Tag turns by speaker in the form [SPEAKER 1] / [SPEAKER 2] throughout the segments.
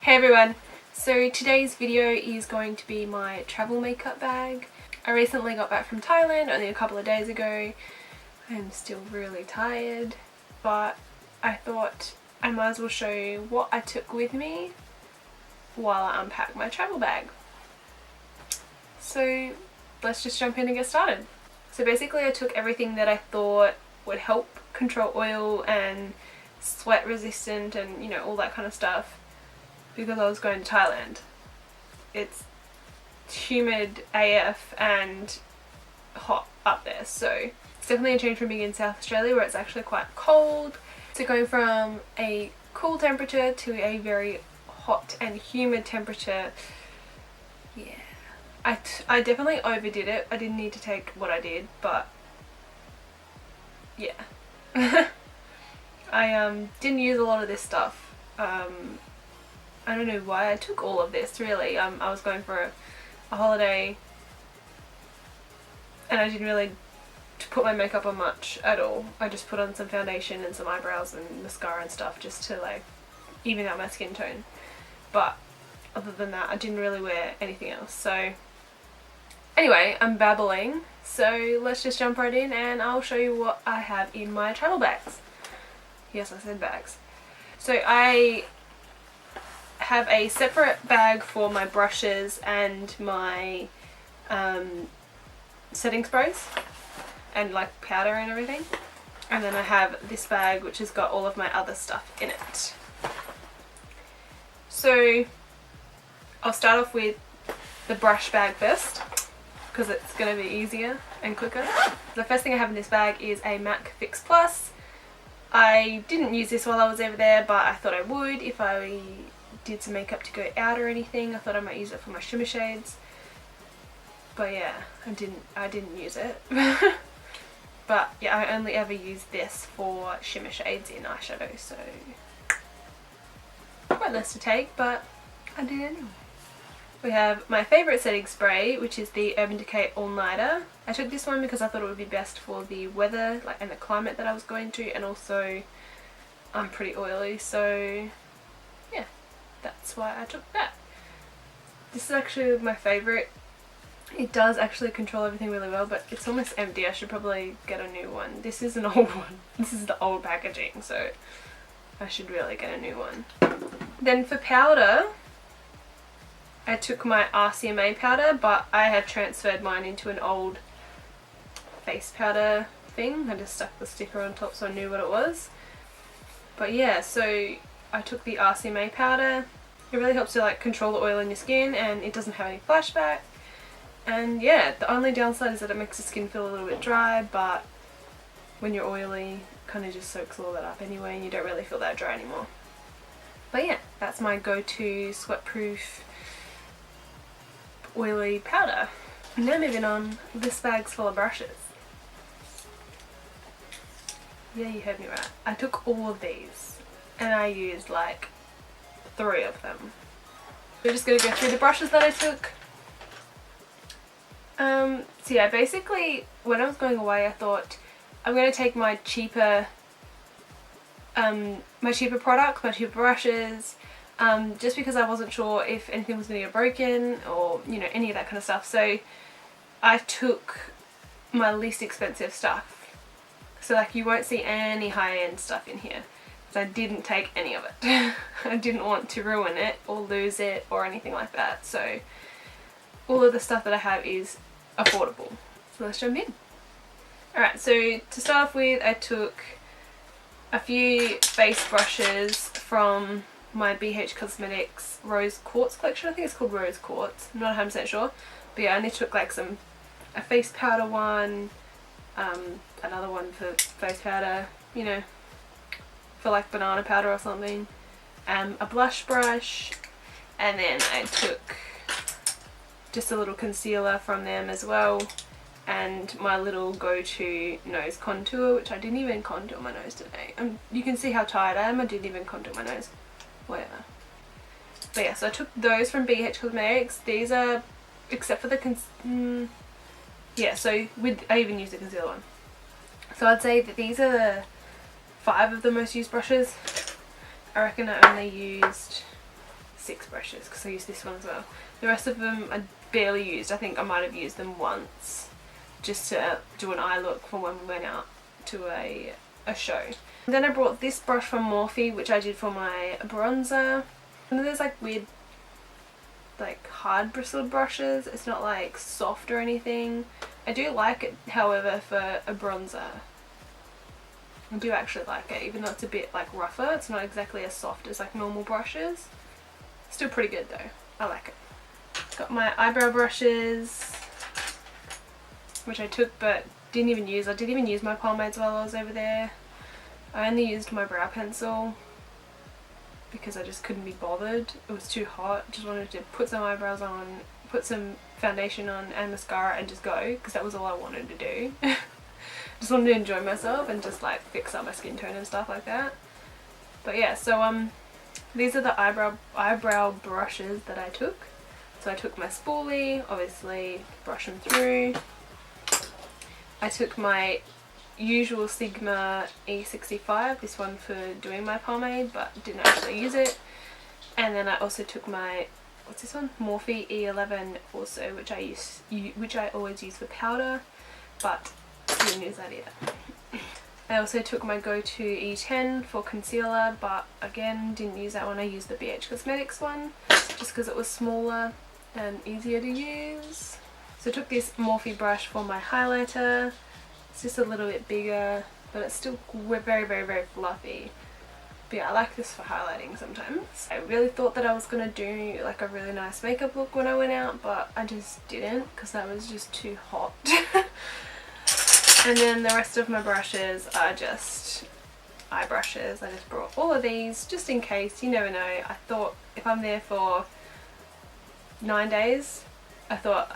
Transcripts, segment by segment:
[SPEAKER 1] Hey everyone! So today's video is going to be my travel makeup bag. I recently got back from Thailand only a couple of days ago. I'm still really tired, but I thought I might as well show you what I took with me while I unpack my travel bag. So let's just jump in and get started. So basically I took everything that I thought would help control oil and sweat resistant and, you know, all that kind of stuff, because I was going to Thailand. It's humid AF and hot up there, so it's definitely a change from being in South Australia where it's actually quite cold. So going from a cool temperature to a very hot and humid temperature, yeah. I definitely overdid it. I didn't need to take what I did, but yeah. I didn't use a lot of this stuff. I don't know why I took all of this really. I was going for a holiday and I didn't really put my makeup on much at all. I just put on some foundation and some eyebrows and mascara and stuff just to like even out my skin tone. But other than that I didn't really wear anything else. So anyway, I'm babbling, so let's just jump right in and I'll show you what I have in my travel bags. Yes, I said bags. So I have a separate bag for my brushes and my setting sprays and like powder and everything, and then I have this bag which has got all of my other stuff in it. So I'll start off with the brush bag first because it's going to be easier and quicker. The first thing I have in this bag is a MAC Fix Plus. I didn't use this while I was over there, but I thought I would if I did some makeup to go out or anything. I thought I might use it for my shimmer shades, but yeah, I didn't use it. But yeah, I only ever use this for shimmer shades in eyeshadow, so quite less to take, but I did anyway. We have my favourite setting spray, which is the Urban Decay All Nighter. I took this one because I thought it would be best for the weather, like, and the climate that I was going to, and also I'm pretty oily, so yeah, that's why I took that. This is actually my favourite. It does actually control everything really well, but it's almost empty. I should probably get a new one. This is an old one. This is the old packaging, so I should really get a new one. Then for powder, I took my RCMA powder, but I had transferred mine into an old face powder thing. I just stuck the sticker on top so I knew what it was. But yeah, so I took the RCMA powder. It really helps to like control the oil in your skin, and it doesn't have any flashback. And yeah, the only downside is that it makes the skin feel a little bit dry, but when you're oily, it kind of just soaks all that up anyway and you don't really feel that dry anymore. But yeah, that's my go-to sweat-proof oily powder. Now moving on, this bag's full of brushes. Yeah, you heard me right. I took all of these and I used like 3 of them. We're just going to go through the brushes that I took. So yeah, basically when I was going away I thought I'm going to take my cheaper products, my cheaper brushes, just because I wasn't sure if anything was going to get broken or, you know, any of that kind of stuff. So I took my least expensive stuff. So like you won't see any high-end stuff in here, because I didn't take any of it. I didn't want to ruin it or lose it or anything like that. So all of the stuff that I have is affordable. So let's jump in. Alright, so to start off with, I took a few face brushes from my BH Cosmetics Rose Quartz collection. I think it's called Rose Quartz. I'm not 100% sure. But yeah, I only took like a face powder one, another one for face powder, you know, for like banana powder or something, a blush brush, and then I took just a little concealer from them as well, and my little go-to nose contour, which I didn't even contour my nose today. You can see how tired I am. I didn't even contour my nose. Whatever. But yeah, so I took those from BH Cosmetics. These are, except for the yeah, so I even used the concealer one. So I'd say that these are 5 of the most used brushes. I reckon I only used 6 brushes because I used this one as well. The rest of them I barely used. I think I might have used them once just to do an eye look for when we went out to a show. And then I brought this brush from Morphe, which I did for my bronzer. And there's like weird, like hard bristled brushes. It's not like soft or anything. I do like it, however, for a bronzer. I do actually like it, even though it's a bit like rougher. It's not exactly as soft as like normal brushes. Still pretty good though. I like it. Got my eyebrow brushes, which I took but didn't even use. I didn't even use my pomades while I was over there. I only used my brow pencil because I just couldn't be bothered. It was too hot. Just wanted to put some eyebrows on, put some foundation on and mascara and just go, because that was all I wanted to do. Just wanted to enjoy myself and just like fix up my skin tone and stuff like that. But yeah, so these are the eyebrow brushes that I took. So I took my spoolie, obviously brush them through. I took my usual Sigma E65, this one for doing my pomade, but didn't actually use it. And then I also took my, what's this one? Morphe E11 also, which I always use for powder, but didn't use that either. I also took my go-to E10 for concealer, but again didn't use that one. I used the BH Cosmetics one just because it was smaller and easier to use. So I took this Morphe brush for my highlighter. It's just a little bit bigger, but it's still very, very, very fluffy. But yeah, I like this for highlighting sometimes. I really thought that I was going to do like a really nice makeup look when I went out, but I just didn't because that was just too hot. And then the rest of my brushes are just eye brushes. I just brought all of these just in case, you never know. I thought if I'm there for 9 days, I thought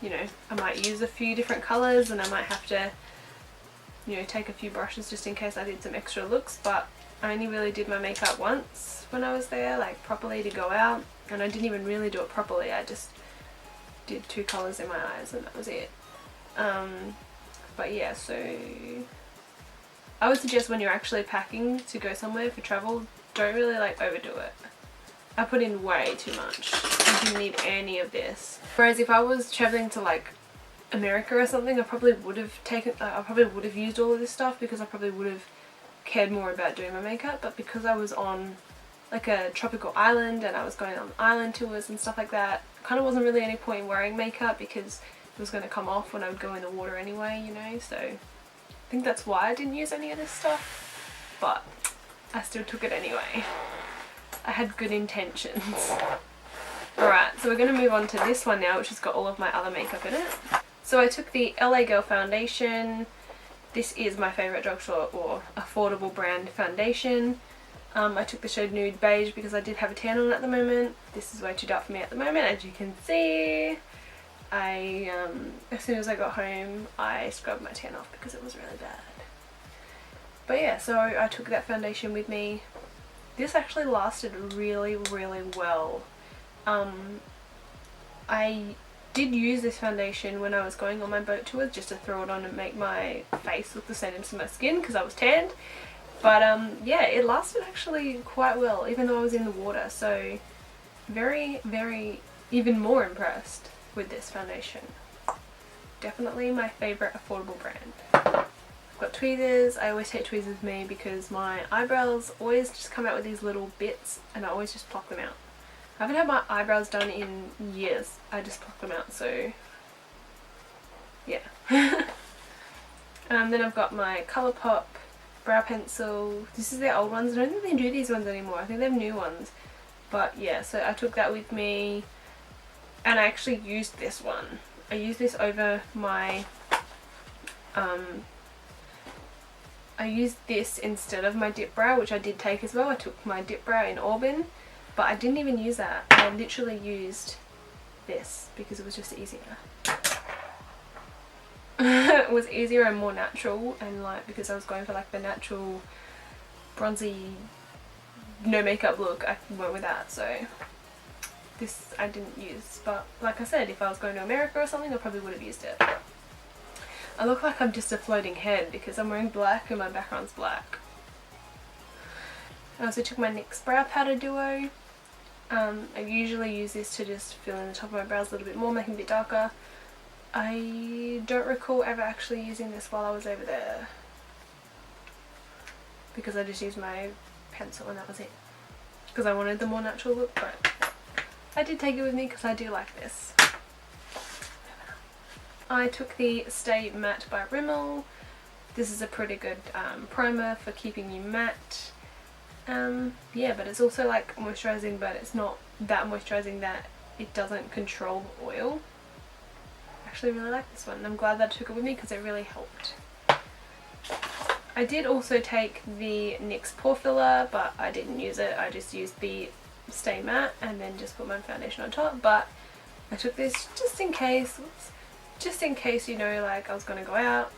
[SPEAKER 1] you know, I might use a few different colours and I might have to, you know, take a few brushes just in case I did some extra looks. But I only really did my makeup once when I was there, like properly to go out, and I didn't even really do it properly. I just did 2 colours in my eyes and that was it. But yeah, so I would suggest when you're actually packing to go somewhere for travel, don't really like overdo it. I put in way too much. I didn't need any of this. Whereas if I was traveling to like America or something, I probably would have used all of this stuff because I probably would have cared more about doing my makeup. But because I was on like a tropical island and I was going on island tours and stuff like that, kind of wasn't really any point in wearing makeup because it was going to come off when I would go in the water anyway, you know. So I think that's why I didn't use any of this stuff, but I still took it anyway. I had good intentions. Alright, so we're going to move on to this one now, which has got all of my other makeup in it. So I took the LA Girl foundation. This is my favourite drugstore or affordable brand foundation. I took the shade Nude Beige because I did have a tan on at the moment. This is way too dark for me at the moment, as you can see. As soon as I got home, I scrubbed my tan off because it was really bad. But yeah, so I took that foundation with me. This actually lasted really, really well. I did use this foundation when I was going on my boat tours just to throw it on and make my face look the same as my skin because I was tanned. But yeah, it lasted actually quite well even though I was in the water. So very, very, even more impressed with this foundation. Definitely my favourite affordable brand. I've got tweezers. I always take tweezers with me because my eyebrows always just come out with these little bits and I always just pluck them out. I haven't had my eyebrows done in years. I just pluck them out, so yeah. Then I've got my Colourpop brow pencil. This is their old ones. I don't think they do these ones anymore. I think they have new ones. But yeah, so I took that with me and I actually used this one. I used this over my I used this instead of my dip brow, which I did take as well. I took my dip brow in Auburn, but I didn't even use that. I literally used this because it was just easier. It was easier and more natural, and like because I was going for like the natural bronzy no makeup look, I went with that. So this I didn't use, but like I said, if I was going to America or something I probably would have used it. I look like I'm just a floating head because I'm wearing black and my background's black. I also took my NYX Brow Powder Duo. I usually use this to just fill in the top of my brows a little bit more, make them a bit darker. I don't recall ever actually using this while I was over there, because I just used my pencil and that was it, because I wanted the more natural look, but I did take it with me because I do like this. I took the Stay Matte by Rimmel. This is a pretty good primer for keeping you matte. Yeah, but it's also like moisturising, but it's not that moisturising that it doesn't control the oil. I actually really like this one. I'm glad that I took it with me because it really helped. I did also take the NYX pore filler, but I didn't use it. I just used the Stay Matte and then just put my foundation on top. But I took this just in case, you know, like I was going to go out.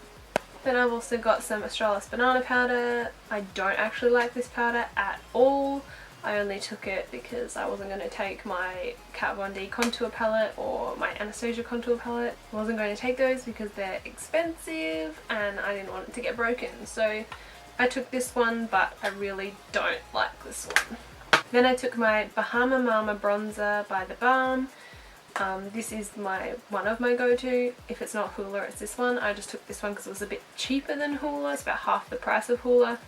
[SPEAKER 1] Then I've also got some Australis banana powder. I don't actually like this powder at all. I only took it because I wasn't going to take my Kat Von D contour palette or my Anastasia contour palette. I wasn't going to take those because they're expensive and I didn't want it to get broken. So I took this one, but I really don't like this one. Then I took my Bahama Mama bronzer by The Balm. This is one of my go-to. If it's not Hoola, it's this one. I just took this one because it was a bit cheaper than Hoola. It's about half the price of Hoola.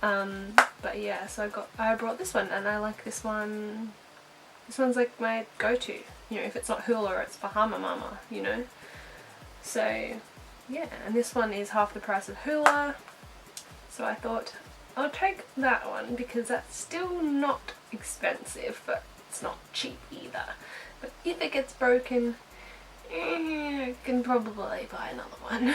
[SPEAKER 1] But yeah, so I brought this one and I like this one. This one's like my go-to. You know, if it's not Hoola, it's Bahama Mama, you know. So yeah, and this one is half the price of Hoola. So I thought I'll take that one because that's still not expensive, but it's not cheap either. But if it gets broken, I can probably buy another one.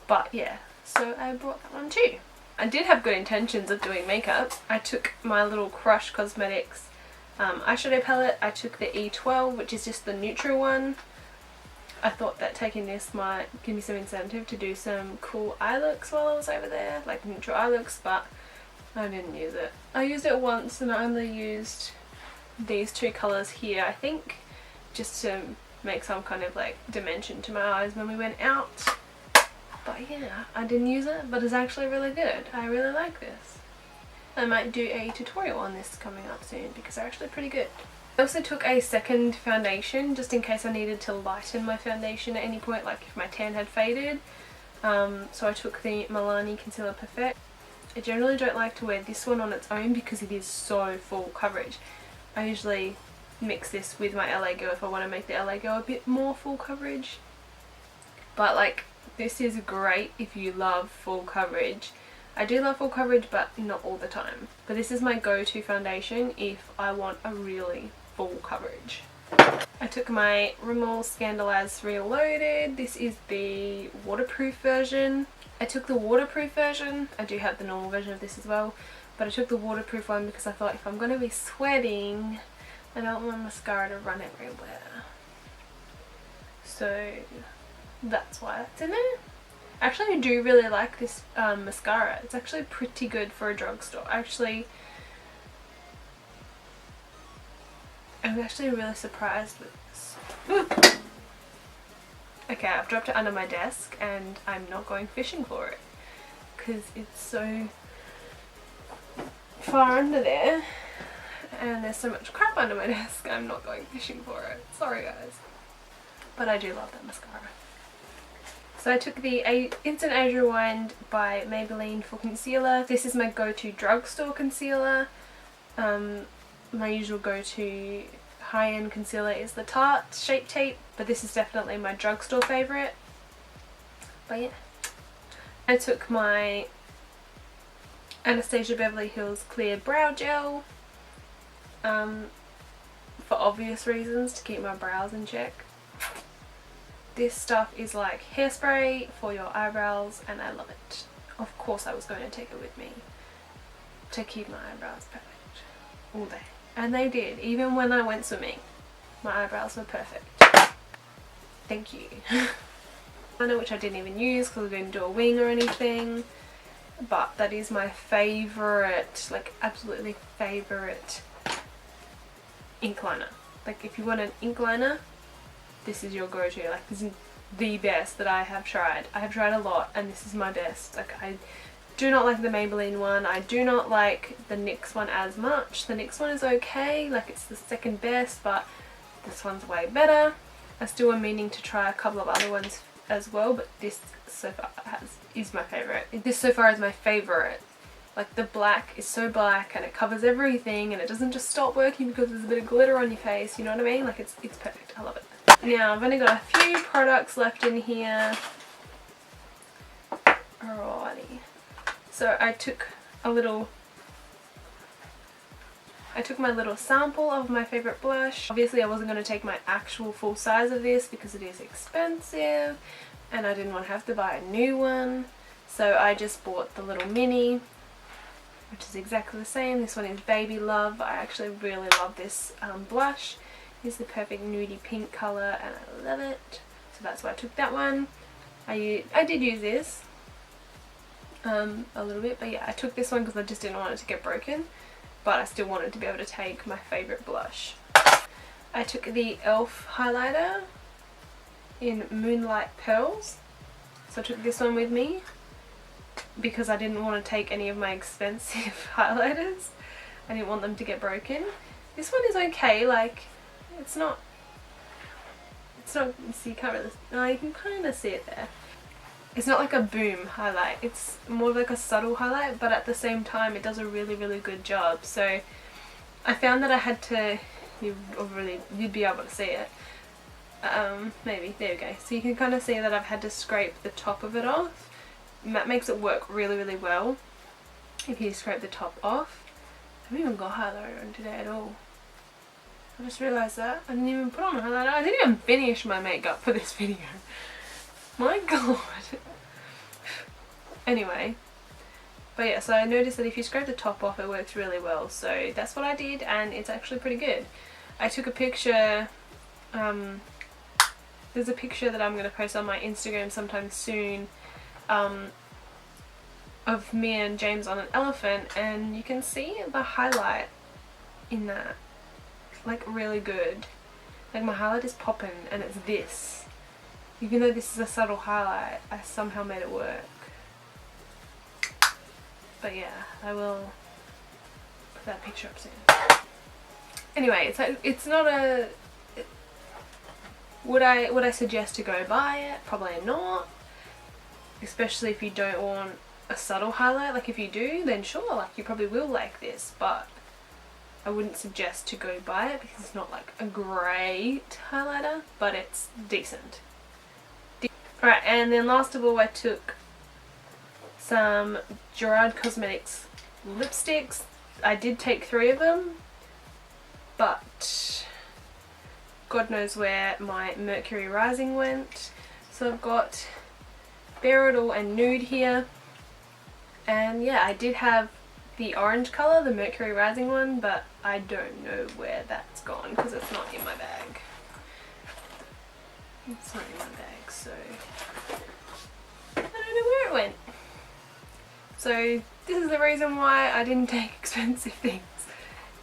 [SPEAKER 1] But yeah, so I brought that one too. I did have good intentions of doing makeup. I took my little Crush Cosmetics eyeshadow palette. I took the E12, which is just the neutral one. I thought that taking this might give me some incentive to do some cool eye looks while I was over there, like neutral eye looks, but I didn't use it. I used it once and I only used these two colours here, I think, just to make some kind of like dimension to my eyes when we went out. But yeah, I didn't use it, but it's actually really good. I really like this. I might do a tutorial on this coming up soon because they're actually pretty good. I also took a second foundation just in case I needed to lighten my foundation at any point, like if my tan had faded. So I took the Milani Concealer Perfect. I generally don't like to wear this one on its own because it is so full coverage. I usually mix this with my LA Girl if I want to make the LA Girl a bit more full coverage. But like, this is great if you love full coverage. I do love full coverage, but not all the time. But this is my go-to foundation if I want a really full coverage. I took my Rimmel Scandalaz Reloaded. This is the waterproof version. I took the waterproof version. I do have the normal version of this as well, but I took the waterproof one because I thought if I'm going to be sweating, I don't want mascara to run everywhere. So that's why that's in there. Actually, I do really like this mascara. It's actually pretty good for a drugstore. I'm actually really surprised with this. Okay, I've dropped it under my desk and I'm not going fishing for it because it's so far under there and there's so much crap under my desk. I'm not going fishing for it. Sorry guys. But I do love that mascara. So I took the Instant Age Rewind by Maybelline for concealer. This is my go-to drugstore concealer. My usual go-to high-end concealer is the Tarte Shape Tape, but this is definitely my drugstore favourite. But yeah. I took my Anastasia Beverly Hills Clear Brow Gel for obvious reasons, to keep my brows in check. This stuff is like hairspray for your eyebrows and I love it. Of course I was going to take it with me to keep my eyebrows perfect all day. And they did. Even when I went swimming, my eyebrows were perfect. Thank you. Eyeliner, which I didn't even use because I didn't do a wing or anything. But that is my favourite, like absolutely favourite ink liner. Like if you want an ink liner, this is your go-to. Like this is the best that I have tried. I have tried a lot and this is my best. Like do not like the Maybelline one. I do not like the NYX one as much. The NYX one is okay, like it's the second best, but this one's way better. I still am meaning to try a couple of other ones as well, but this so far is my favourite. This so far is my favourite. Like the black is so black and it covers everything and it doesn't just stop working because there's a bit of glitter on your face, you know what I mean? Like it's perfect. I love it. Now I've only got a few products left in here. Alrighty. So I took my little sample of my favourite blush. Obviously I wasn't going to take my actual full size of this because it is expensive and I didn't want to have to buy a new one. So I just bought the little mini, which is exactly the same. This one is Baby Love. I actually really love this blush. It's the perfect nudie pink colour and I love it. So that's why I took that one. I did use this a little bit, but yeah, I took this one because I just didn't want it to get broken. But I still wanted to be able to take my favourite blush. I took the e.l.f. highlighter in Moonlight Pearls. So I took this one with me because I didn't want to take any of my expensive highlighters. I didn't want them to get broken. This one is okay, like it's not, see, you can't really, no, you can kind of see it there. It's not like a boom highlight, it's more like a subtle highlight, but at the same time it does a really good job. So I found that I had to, you'd be able to see it, maybe, there we go. So you can kind of see that I've had to scrape the top of it off, and that makes it work really well if you scrape the top off. I haven't even got highlighter on today at all. I just realised that. I didn't even put on a highlighter. I didn't even finish my makeup for this video. My god. Anyway, but yeah, so I noticed that if you scrape the top off it works really well, so that's what I did and it's actually pretty good. I took a picture, there's a picture that I'm going to post on my Instagram sometime soon of me and James on an elephant, and you can see the highlight in that, like really good. Like my highlight is popping and it's this. Even though this is a subtle highlight, I somehow made it work. But yeah, I will put that picture up soon. Anyway, it's not a... Would I suggest to go buy it? Probably not. Especially if you don't want a subtle highlight. Like if you do, then sure, like you probably will like this. But I wouldn't suggest to go buy it because it's not like a great highlighter, but it's decent. Alright, and then last of all I took some Gerard Cosmetics lipsticks. I did take 3 of them, but God knows where my Mercury Rising went. So I've got Bare It All and Nude here. And yeah, I did have the orange colour, the Mercury Rising one, but I don't know where that's gone because it's not in my bag. It's not in my bag, so I don't know where it went. So this is the reason why I didn't take expensive things,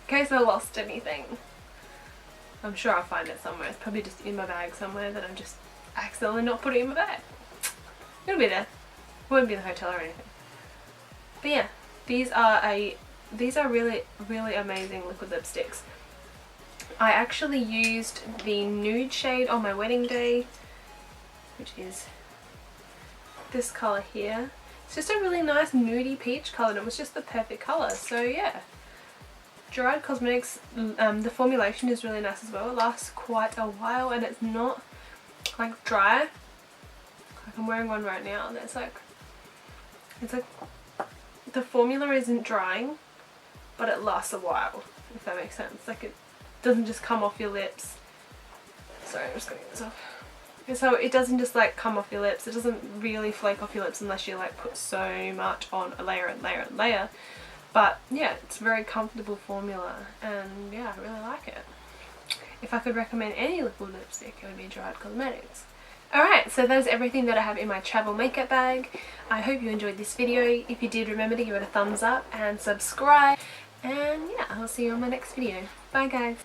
[SPEAKER 1] in case I lost anything. I'm sure I'll find it somewhere. It's probably just in my bag somewhere that I'm just accidentally not putting in my bag. It'll be there. It won't be in the hotel or anything. But yeah, these are really amazing liquid lipsticks. I actually used the nude shade on my wedding day, which is this colour here. It's just a really nice nudie peach colour and it was just the perfect colour. So yeah, Gerard Cosmetics, the formulation is really nice as well. It lasts quite a while and it's not like dry. Like I'm wearing one right now. It's like the formula isn't drying, but it lasts a while, if that makes sense. Like it doesn't just come off your lips. Sorry, I'm just gonna get this off. So it doesn't just like come off your lips. It doesn't really flake off your lips unless you like put so much on a layer and layer and layer. But yeah, it's a very comfortable formula and yeah, I really like it. If I could recommend any liquid lipstick, it would be Gerard Cosmetics. Alright, so that is everything that I have in my travel makeup bag. I hope you enjoyed this video. If you did, remember to give it a thumbs up and subscribe. And yeah, I'll see you on my next video. Bye guys.